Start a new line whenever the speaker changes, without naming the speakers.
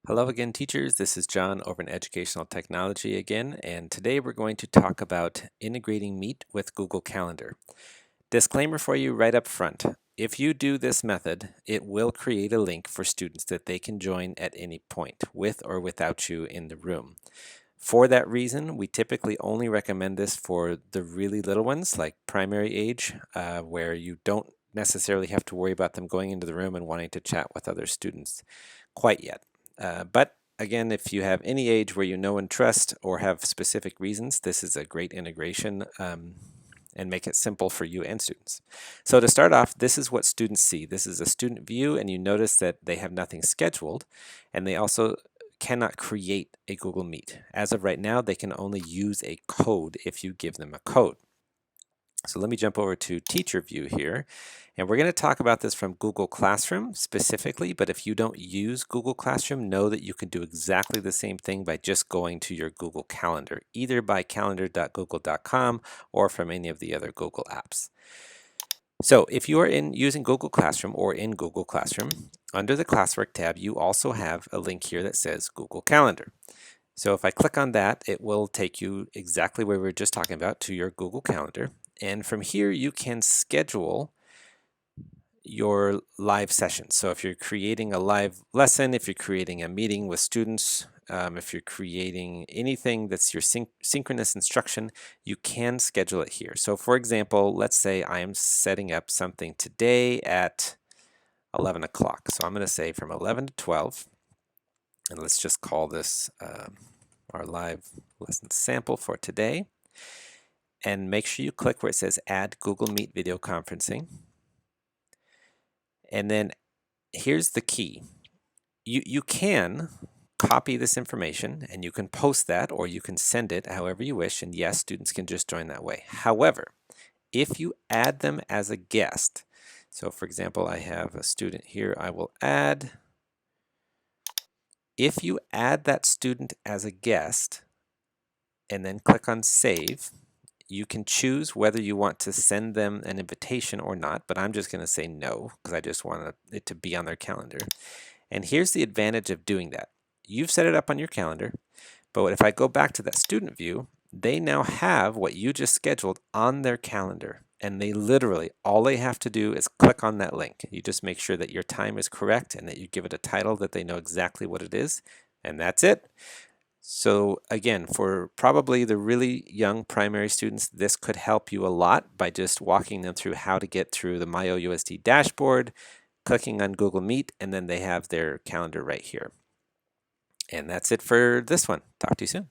Hello again, teachers. This is John over in Educational Technology again, and today we're going to talk about integrating Meet with Google Calendar. Disclaimer for you right up front. If you do this method, it will create a link for students that they can join at any point, with or without you in the room. For that reason, we typically only recommend this for the really little ones, like primary age, where you don't necessarily have to worry about them going into the room and wanting to chat with other students quite yet. But again, if you have any age where you know and trust or have specific reasons, this is a great integration and make it simple for you and students. So to start off, this is what students see. This is a student view, and you notice that they have nothing scheduled, and they also cannot create a Google Meet. As of right now, they can only use a code if you give them a code. So let me jump over to teacher view here, and we're going to talk about this from Google Classroom specifically, but if you don't use Google Classroom, know that you can do exactly the same thing by just going to your Google Calendar, either by calendar.google.com or from any of the other Google apps. So if you are using Google Classroom or in Google Classroom, under the Classwork tab, you also have a link here that says Google Calendar. So if I click on that, it will take you exactly where we were just talking about, to your Google Calendar. And from here, you can schedule your live sessions. So if you're creating a live lesson, if you're creating a meeting with students, if you're creating anything that's your synchronous instruction, you can schedule it here. So for example, let's say I am setting up something today at 11 o'clock. So I'm going to say from 11 to 12, and let's just call this our live lesson sample for today. And make sure you click where it says Add Google Meet Video Conferencing. And then here's the key. You can copy this information and you can post that, or you can send it however you wish, and yes, students can just join that way. However, if you add them as a guest, so for example, I have a student here I will add. If you add that student as a guest and then click on Save, you can choose whether you want to send them an invitation or not, but I'm just going to say no because I just want it to be on their calendar. And here's the advantage of doing that. You've set it up on your calendar, but if I go back to that student view, they now have what you just scheduled on their calendar. And they literally, all they have to do is click on that link. You just make sure that your time is correct and that you give it a title that they know exactly what it is, and that's it. So again, for probably the really young primary students, this could help you a lot by just walking them through how to get through the My OUSD dashboard, clicking on Google Meet, and then they have their calendar right here. And that's it for this one. Talk to you soon.